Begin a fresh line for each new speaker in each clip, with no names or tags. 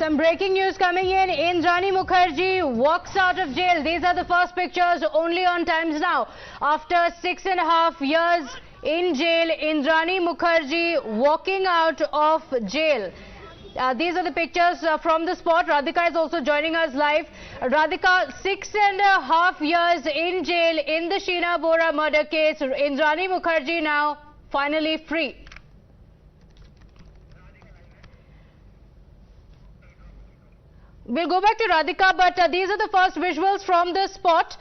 Some breaking news coming in. Indrani Mukherjee walks out of jail. These are the first pictures only on Times Now. After 6.5 years in jail, Indrani Mukherjee walking out of jail. These are the pictures from the spot. Radhika is also joining us live. Radhika, 6.5 years in jail in the Sheena Bora murder case. Indrani Mukherjee now finally free. We'll go back to Radhika, but these are the first visuals from the spot.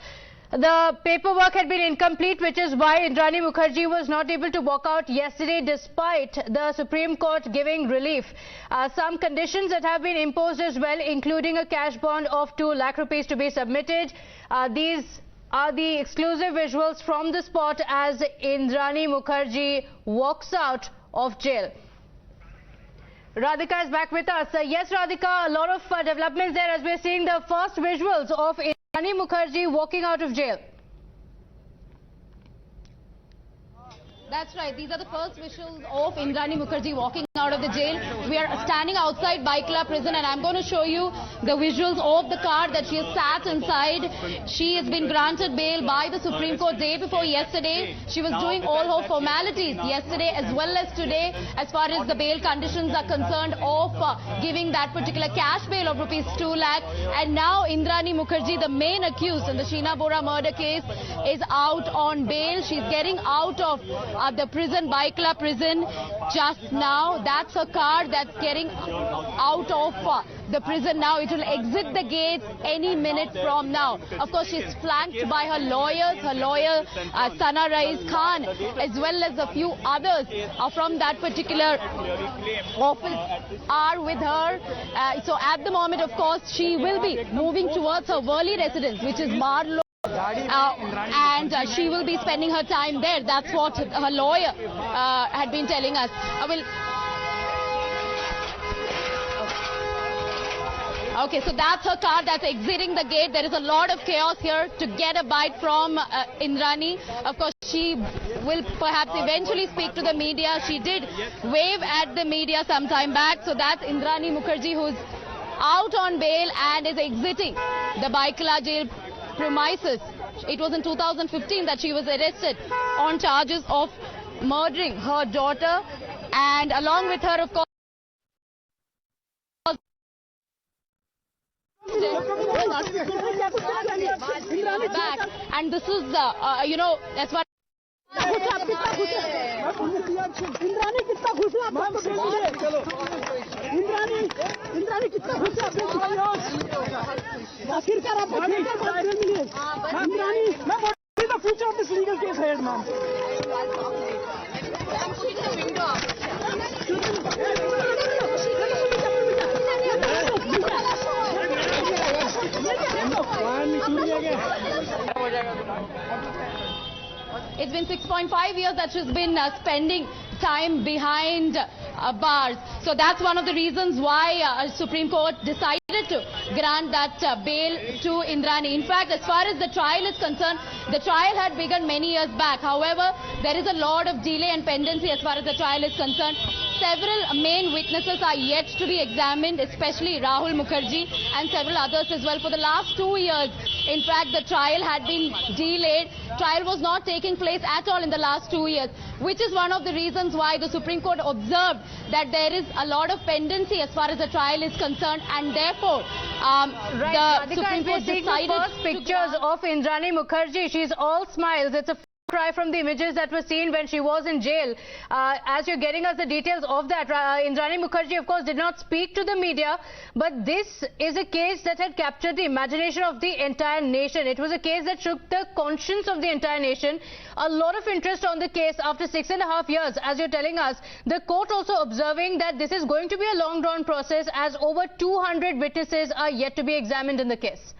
The paperwork had been incomplete, which is why Indrani Mukherjee was not able to walk out yesterday despite the Supreme Court giving relief. Some conditions that have been imposed as well, including a cash bond of 2 lakh rupees to be submitted. These are the exclusive visuals from the spot as Indrani Mukherjee walks out of jail. Radhika is back with us. Yes, Radhika, a lot of developments there as we're seeing the first visuals of Indrani Mukherjee walking out of jail.
That's right. These are the first visuals of Indrani Mukherjee walking out of the jail. We are standing outside Baikla prison and I'm going to show you the visuals of the car that she has sat inside. She has been granted bail by the Supreme Court day before yesterday. She was doing all her formalities yesterday as well as today as far as the bail conditions are concerned of giving that particular cash bail of rupees 2 lakh. And now Indrani Mukherjee, the main accused in the Sheena Bora murder case, is out on bail. She's getting out of the prison, Baikla prison, just now. That's her car that's getting out of the prison now. It will exit the gates any minute from now. Of course, she's flanked by her lawyers. Her lawyer, Raees Khan, as well as a few others from that particular office are with her. So at the moment, of course, she will be moving towards her Worli residence, which is Marlow. And she will be spending her time there. That's what her lawyer had been telling us. Okay, so that's her car that's exiting the gate. There is a lot of chaos here to get a bite from Indrani. Of course, she will perhaps eventually speak to the media. She did wave at the media some time back. So that's Indrani Mukherjee, who's out on bail and is exiting the Baikla jail premises. It was in 2015 that she was arrested on charges of murdering her daughter, and along with her, of course, back. And this is you know, that's what
Indrani कितना खुश है आखिरकार आपको मिले Indrani the future of this legal case ahead, ma'am.
It's been 6.5 years that she's been spending time behind bars. So that's one of the reasons why Supreme Court decided to grant that bail to Indrani. In fact, as far as the trial is concerned, the trial had begun many years back. However, there is a lot of delay and pendency as far as the trial is concerned. Several main witnesses are yet to be examined, especially Raees Mukherjee and several others as well. For the last 2 years, in fact, the trial had been delayed. Trial was not taking place at all in the last 2 years, which is one of the reasons why the Supreme Court observed that there is a lot of pendency as far as the trial is concerned, and therefore the Supreme Court decided
the first pictures of Indrani Mukherjee. She's all smiles. It's a cry from the images that were seen when she was in jail. As you're getting us the details of that, Indrani Mukherjee, of course, did not speak to the media, but this is a case that had captured the imagination of the entire nation. It was a case that shook the conscience of the entire nation. A lot of interest on the case after 6.5 years, as you're telling us. The court also observing that this is going to be a long-drawn process as over 200 witnesses are yet to be examined in the case.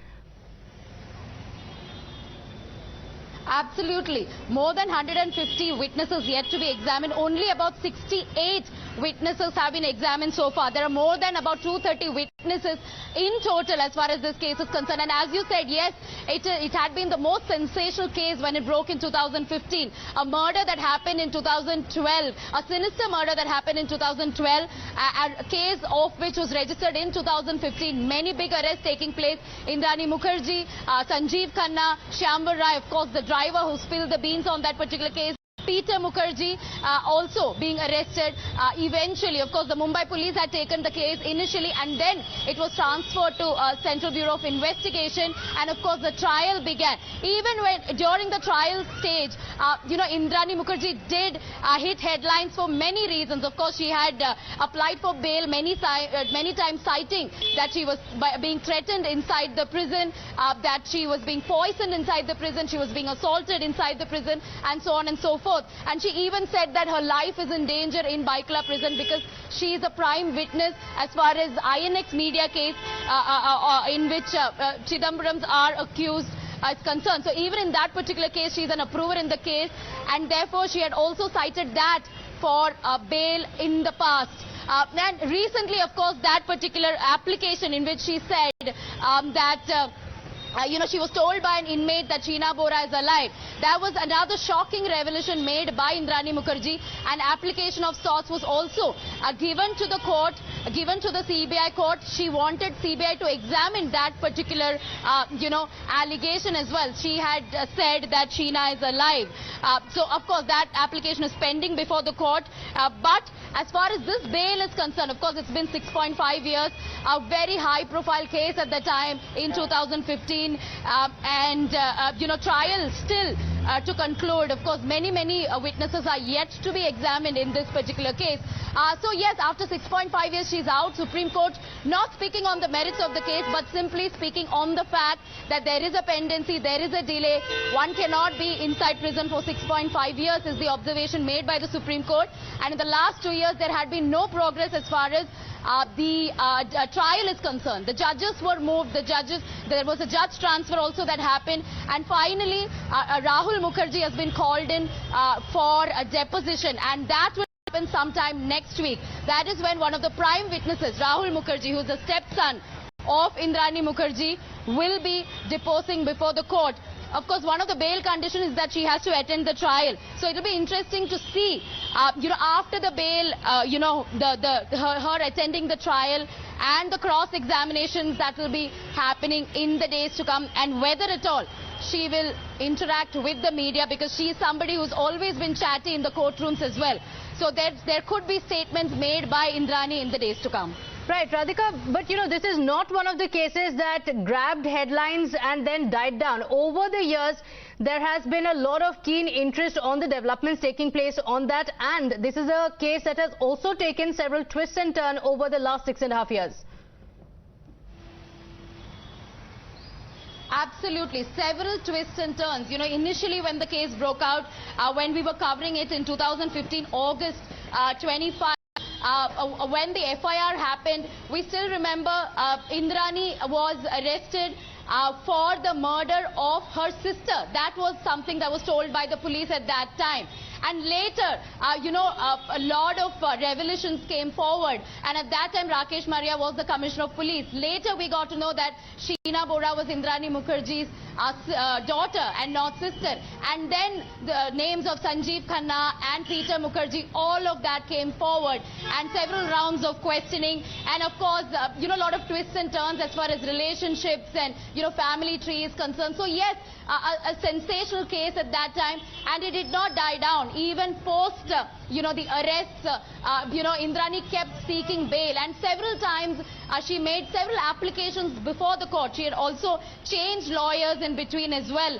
Absolutely. More than 150 witnesses yet to be examined. Only about 68 witnesses have been examined so far. There are more than about 230 witnesses in total as far as this case is concerned. And as you said, yes, it had been the most sensational case when it broke in 2015. A murder that happened in 2012, a sinister murder that happened in 2012, a case of which was registered in 2015. Many big arrests taking place. Indrani Mukherjee, Sanjeev Khanna, Shyamvar Rai, of course, the driver who spilled the beans on that particular case. Peter Mukherjee also being arrested. Eventually, of course, the Mumbai police had taken the case initially, and then it was transferred to Central Bureau of Investigation, and of course the trial began. Even when during the trial stage, Indrani Mukherjee did hit headlines for many reasons. Of course, she had applied for bail many times, citing that she was being threatened inside the prison, that she was being poisoned inside the prison, she was being assaulted inside the prison, and so on and so forth. And she even said that her life is in danger in Baikla prison because she is a prime witness as far as INX media case in which Chidambarams are accused is concerned. So even in that particular case, she is an approver in the case, and therefore she had also cited that for bail in the past. And recently, of course, that particular application in which she said that she was told by an inmate that Sheena Bora is alive. That was another shocking revelation made by Indrani Mukherjee. An application of sorts was also given to the court, given to the CBI court. She wanted CBI to examine that particular, allegation as well. She had said that Sheena is alive. So, of course, that application is pending before the court. But as far as this bail is concerned, of course, it's been 6.5 years, a very high-profile case at the time in 2015. Trial still to conclude. Of course, many witnesses are yet to be examined in this particular case. So yes, after 6.5 years, she's out. Supreme Court not speaking on the merits of the case, but simply speaking on the fact that there is a pendency, there is a delay. One cannot be inside prison for 6.5 years is the observation made by the Supreme Court. And in the last 2 years, there had been no progress as far as the trial is concerned. The judges were moved. There was a judge transfer also that happened. And finally, Raees Mukherjee has been called in for a deposition, and that will happen sometime next week. That is when one of the prime witnesses, Raees Mukherjee, who is the stepson of Indrani Mukherjee, will be deposing before the court. Of course, one of the bail conditions is that she has to attend the trial. So it will be interesting to see, after the bail, her attending the trial and the cross-examinations that will be happening in the days to come, and whether at all she will interact with the media, because she is somebody who's always been chatty in the courtrooms as well. So there could be statements made by Indrani in the days to come.
Right, Radhika, but this is not one of the cases that grabbed headlines and then died down. Over the years, there has been a lot of keen interest on the developments taking place on that, and this is a case that has also taken several twists and turns over the last 6.5 years.
Absolutely. Several twists and turns. Initially when the case broke out, when we were covering it in 2015, August 25, when the FIR happened, we still remember Indrani was arrested for the murder of her sister. That was something that was told by the police at that time. And later, a lot of revelations came forward. And at that time, Rakesh Maria was the Commissioner of Police. Later, we got to know that Sheena Bora was Indrani Mukherjee's daughter and not sister. And then the names of Sanjeev Khanna and Peter Mukherjee, all of that came forward. And several rounds of questioning. And of course, a lot of twists and turns as far as relationships and, family tree is concerned. So yes, a sensational case at that time, and it did not die down. Even post, the arrests, Indrani kept seeking bail, and several times she made several applications before the court. She had also changed lawyers in between as well.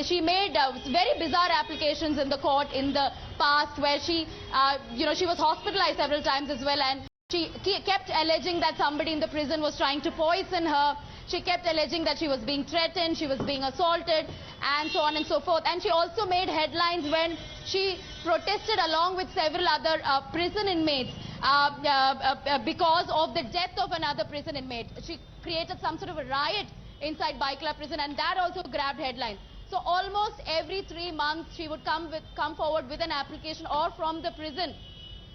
She made very bizarre applications in the court in the past, where she was hospitalized several times as well, and she kept alleging that somebody in the prison was trying to poison her. She kept alleging that she was being threatened, she was being assaulted, and so on and so forth. And she also made headlines when she protested along with several other prison inmates because of the death of another prison inmate. She created some sort of a riot inside Baikla prison, and that also grabbed headlines. So almost every 3 months she would come forward with an application, or from the prison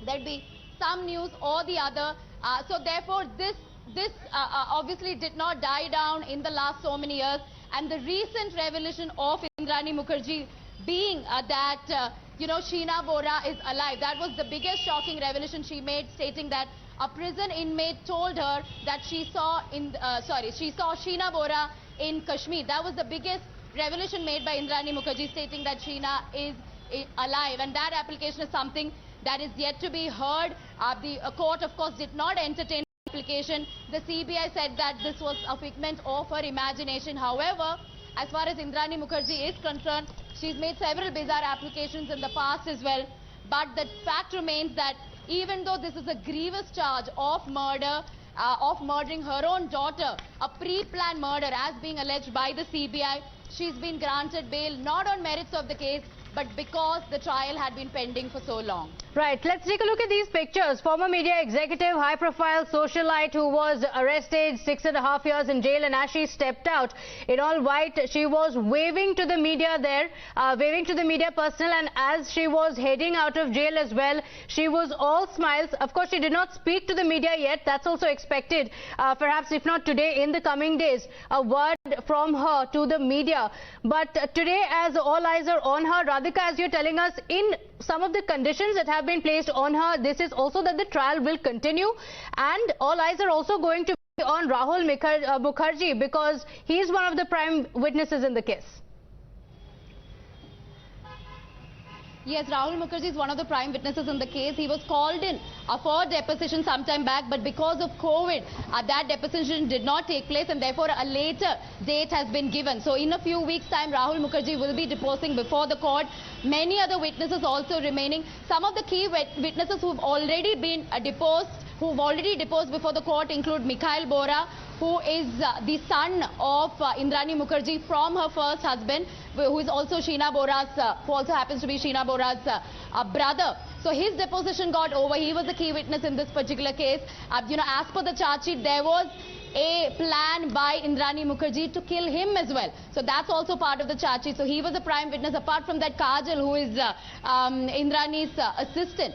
there'd be some news or the other. So therefore this obviously did not die down in the last so many years. And the recent revelation of Indrani Mukherjee being that Sheena Bora is alive. That was the biggest shocking revelation she made, stating that a prison inmate told her that she saw Sheena Bora in Kashmir. That was the biggest revelation made by Indrani Mukherjee, stating that Sheena is alive. And that application is something that is yet to be heard. The court, of course, did not entertain the application. The CBI said that this was a figment of her imagination. However, as far as Indrani Mukherjee is concerned, she's made several bizarre applications in the past as well. But the fact remains that even though this is a grievous charge of murder, of murdering her own daughter, a pre-planned murder as being alleged by the CBI, she's been granted bail not on merits of the case, but because the trial had been pending for so long.
Right, let's take a look at these pictures. Former media executive, high-profile socialite who was arrested 6.5 years in jail, and as she stepped out in all white, she was waving to the media there, waving to the media personnel, and as she was heading out of jail as well, she was all smiles. Of course, she did not speak to the media yet. That's also expected, perhaps if not today, in the coming days, a word from her to the media. But today, as all eyes are on her, Radhika, as you're telling us, in some of the conditions that have been placed on her, this is also that the trial will continue, and all eyes are also going to be on Rahul Mukherjee, because he is one of the prime witnesses in the case.
Yes, Rahul Mukherjee is one of the prime witnesses in the case. He was called in for deposition sometime back, but because of COVID, that deposition did not take place, and therefore a later date has been given. So in a few weeks' time, Rahul Mukherjee will be deposing before the court. Many other witnesses also remaining. Some of the key witnesses who've already been deposed before the court include Mikhail Bora, who is the son of Indrani Mukherjee from her first husband, who is also Sheena Bora's, who also happens to be Sheena Bora's brother. So his deposition got over. He was the key witness in this particular case. As per the charge sheet, there was a plan by Indrani Mukherjee to kill him as well. So that's also part of the charge sheet. So he was a prime witness. Apart from that, Kajal, who is Indrani's assistant,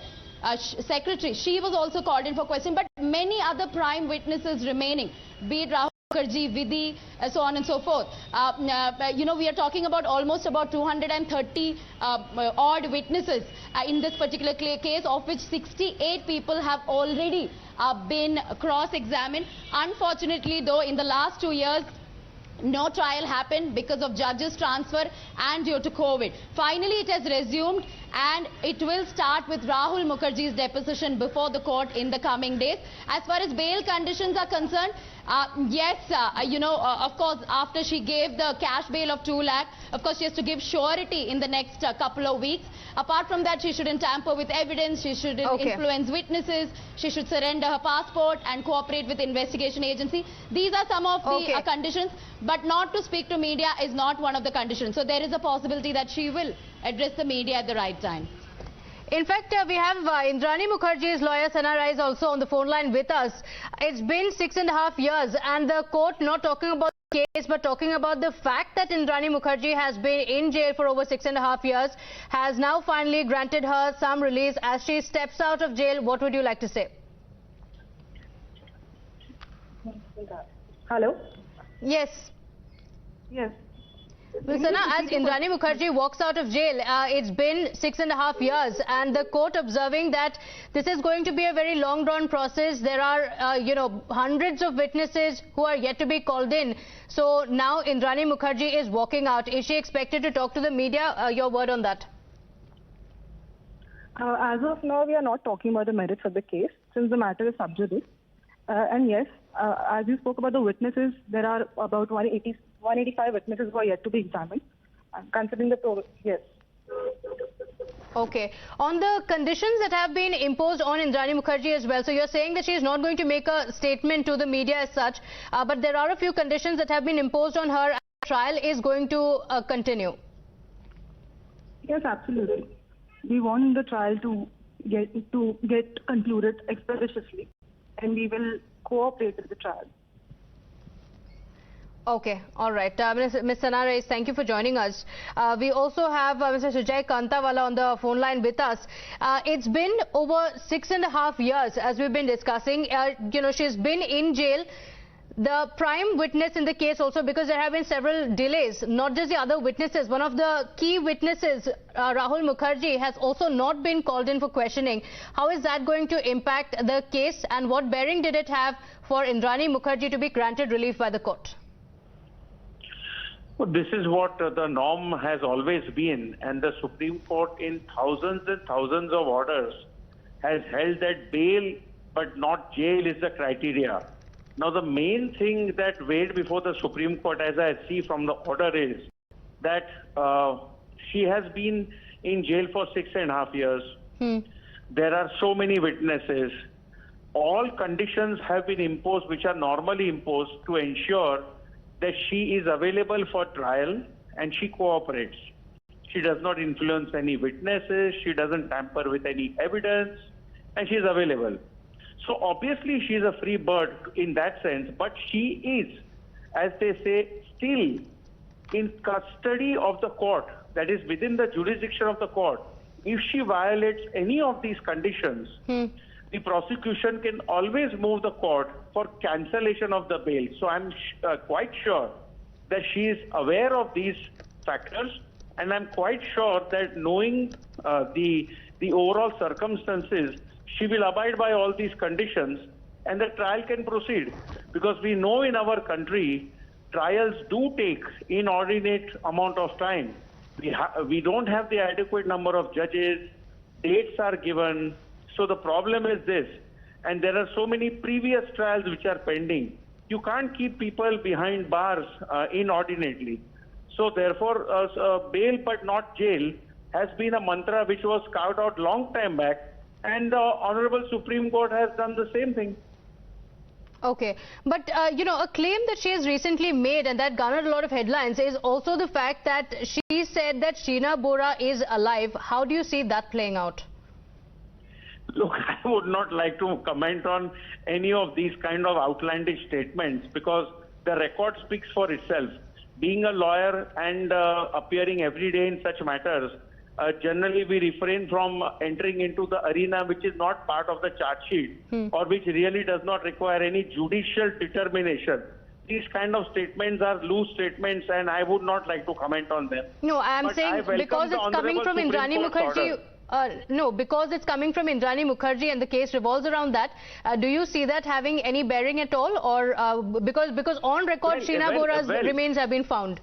secretary, she was also called in for question. But many other prime witnesses remaining, be it Rahul Mukherjee, Vidhi, so on and so forth. We are talking about almost about 230 odd witnesses in this particular case, of which 68 people have already been cross-examined. Unfortunately, though, in the last 2 years, no trial happened because of judges' transfer and due to COVID. Finally, it has resumed, and it will start with Rahul Mukherjee's deposition before the court in the coming days. As far as bail conditions are concerned, of course, after she gave the cash bail of 2 lakh, of course, she has to give surety in the next couple of weeks. Apart from that, she shouldn't tamper with evidence, she shouldn't influence witnesses, she should surrender her passport and cooperate with the investigation agency. These are some of the conditions, but not to speak to media is not one of the conditions. So there is a possibility that she will address the media at the right time.
In fact, we have Indrani Mukherjee's lawyer, Shyamvar Rai, is also on the phone line with us. It's been 6.5 years, and the court not talking about the case, but talking about the fact that Indrani Mukherjee has been in jail for over 6.5 years, has now finally granted her some release. As she steps out of jail, what would you like to say?
Hello?
Yes.
Yes.
Well, Sana, as Indrani Mukherjee walks out of jail, it's been 6.5 years, and the court observing that this is going to be a very long-drawn process. There are, hundreds of witnesses who are yet to be called in. So now Indrani Mukherjee is walking out. Is she expected to talk to the media? Your word on that?
As of now, we are not talking about the merits of the case, since the matter is sub judice. And yes, as you spoke about the witnesses, there are about 185 witnesses who are yet to be examined. Considering the yes.
Okay. On the conditions that have been imposed on Indrani Mukherjee as well, so you're saying that she is not going to make a statement to the media as such, but there are a few conditions that have been imposed on her, and the trial is going to continue.
Yes, absolutely. We want the trial to get concluded expeditiously, and we will cooperate with the trial.
Okay, all right. Ms. Sheena Rai, thank you for joining us. We also have Mr. Sujay Kantawala on the phone line with us. It's been over 6.5 years, as we've been discussing. She's been in jail. The prime witness in the case also, because there have been several delays, not just the other witnesses. One of the key witnesses, Raees Mukherjee, has also not been called in for questioning. How is that going to impact the case, and what bearing did it have for Indrani Mukherjee to be granted relief by the court?
Well, this is what the norm has always been, and the Supreme Court in thousands and thousands of orders has held that bail but not jail is the criteria. Now, the main thing that weighed before the Supreme Court, as I see from the order, is that she has been in jail for 6.5 years. There are so many witnesses. All conditions have been imposed which are normally imposed to ensure that she is available for trial and she cooperates. She does not influence any witnesses, she doesn't tamper with any evidence, and she is available. So obviously she is a free bird in that sense, but she is, as they say, still in custody of the court, that is within the jurisdiction of the court. If she violates any of these conditions, the prosecution can always move the court for cancellation of the bail. So I'm quite sure that she is aware of these factors, and I'm quite sure that knowing the overall circumstances, she will abide by all these conditions and the trial can proceed. Because we know in our country, trials do take inordinate amount of time. We don't have the adequate number of judges, dates are given. So the problem is this, and there are so many previous trials which are pending. You can't keep people behind bars inordinately. So therefore, bail but not jail has been a mantra which was carved out long time back, and the Honorable Supreme Court has done the same thing.
Okay, but a claim that she has recently made and that garnered a lot of headlines is also the fact that she said that Sheena Bora is alive. How do you see that playing out?
Look, I would not like to comment on any of these kind of outlandish statements because the record speaks for itself. Being a lawyer and appearing every day in such matters, generally we refrain from entering into the arena which is not part of the charge sheet or which really does not require any judicial determination. These kind of statements are loose statements and I would not like to comment on them.
No, I'm saying because it's coming from Indrani Mukherjee. No, because it's coming from Indrani Mukherjee and the case revolves around that. Do you see that having any bearing at all, or because on record Sheena Bora's remains have been found?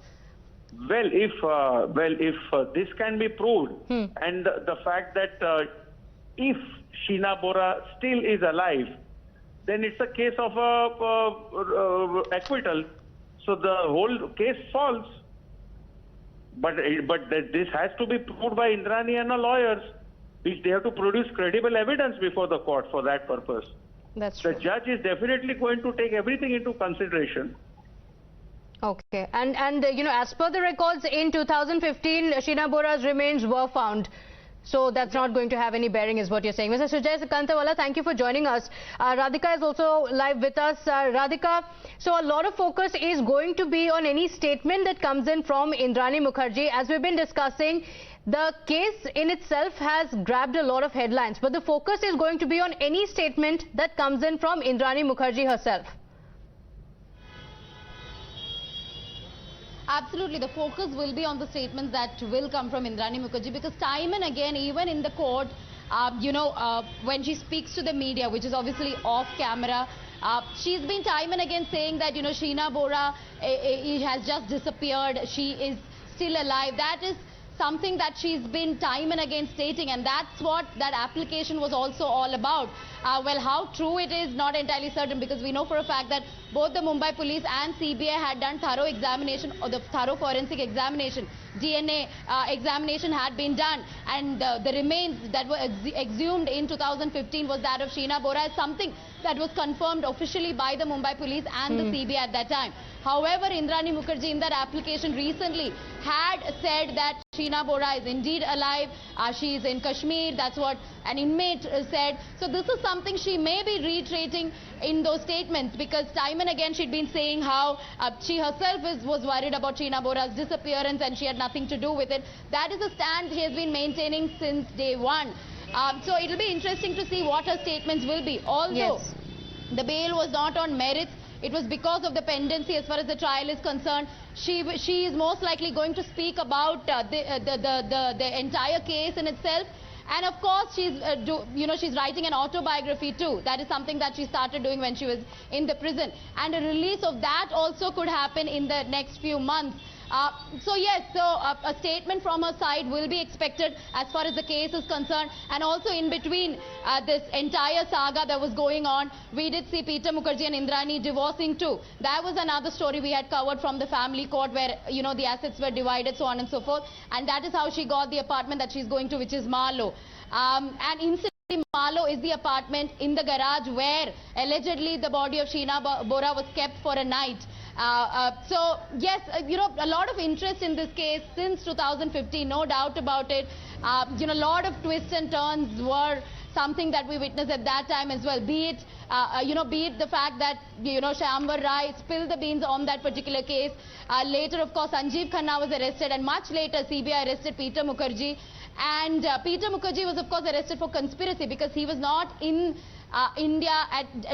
Well, if this can be proved, and the fact that if Sheena Bora still is alive, then it's a case of acquittal. So the whole case falls. But this has to be proved by Indrani and her lawyers, which they have to produce credible evidence before the court for that purpose.
That's true.
The judge is definitely going to take everything into consideration.
Okay, and as per the records, in 2015, Sheena Bora's remains were found. So that's not going to have any bearing is what you're saying. Mr. Sujay Kantawala, thank you for joining us. Radhika is also live with us. Radhika, so a lot of focus is going to be on any statement that comes in from Indrani Mukherjee. As we've been discussing, the case in itself has grabbed a lot of headlines, but the focus is going to be on any statement that comes in from Indrani Mukherjee herself.
Absolutely, the focus will be on the statements that will come from Indrani Mukherjee, because time and again, even in the court, when she speaks to the media, which is obviously off camera, she's been time and again saying that, Sheena Bora has just disappeared, she is still alive. That is something that she's been time and again stating, and that's what that application was also all about. Well, how true it is, not entirely certain, because we know for a fact that both the Mumbai police and CBI had done thorough examination or the thorough forensic examination. DNA examination had been done, and the remains that were exhumed in 2015 was that of Sheena Bora, as something that was confirmed officially by the Mumbai police and the CBI at that time. However, Indrani Mukherjee in that application recently had said that Sheena Bora is indeed alive. She is in Kashmir. That's what an inmate said. So this is something she may be reiterating in those statements, because time and again she'd been saying how she herself was worried about Sheena Bora's disappearance and she had nothing to do with it. That is a stand she has been maintaining since day one. So it'll be interesting to see what her statements will be. Although the bail was not on merits, it was because of the pendency as far as the trial is concerned. She is most likely going to speak about the entire case in itself. And of course, she's writing an autobiography too. That is something that she started doing when she was in the prison. And a release of that also could happen in the next few months. So yes, a statement from her side will be expected as far as the case is concerned. And also in between this entire saga that was going on, we did see Peter Mukherjee and Indrani divorcing too. That was another story we had covered from the family court, where the assets were divided, so on and so forth. And that is how she got the apartment that she's going to, which is Marlow. And incidentally, Marlow is the apartment in the garage where allegedly the body of Sheena Bora was kept for a night. So yes, a lot of interest in this case since 2015, no doubt about it. A lot of twists and turns were something that we witnessed at that time as well. Be it the fact that Shyamvar Rai spilled the beans on that particular case. Later, of course, Sanjeev Khanna was arrested, and much later CBI arrested Peter Mukherjee. And Peter Mukherjee was, of course, arrested for conspiracy because he was not in India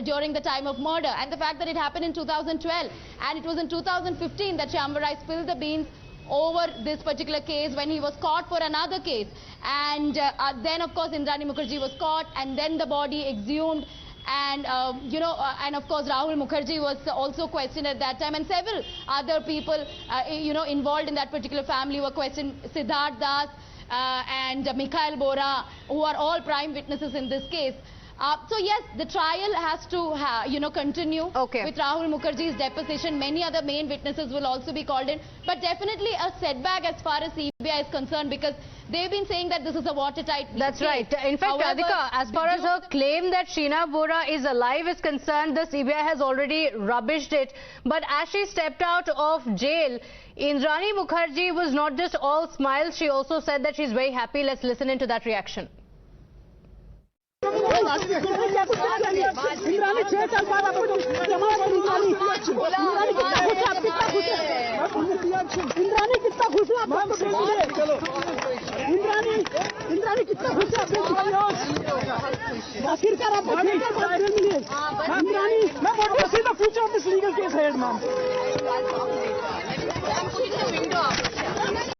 during the time of murder. And the fact that it happened in 2012, and it was in 2015 that Shyamvar Rai spilled the beans over this particular case when he was caught for another case. And then, of course, Indrani Mukherjee was caught, and then the body exhumed. And, and of course, Raees Mukherjee was also questioned at that time. And several other people, involved in that particular family were questioned. Siddharth Das and Mikhail Bora, who are all prime witnesses in this case. So yes, the trial has to, continue with Raees Mukherjee's deposition. Many other main witnesses will also be called in. But definitely a setback as far as CBI is concerned, because they've been saying that this is a watertight case.
That's right. In fact, however, Radhika, as far as her claim that Sheena Bora is alive is concerned, the CBI has already rubbished it. But as she stepped out of jail, Indrani Mukherjee was not just all smiles. She also said that she's very happy. Let's listen into that reaction.
Indrani 6 साल बाद आपको जमा इंद्रानी कितना खुश है इंद्रानी कितना खुश है आखिरकार आप इंद्रानी मैं see the future of this legal case head ma'am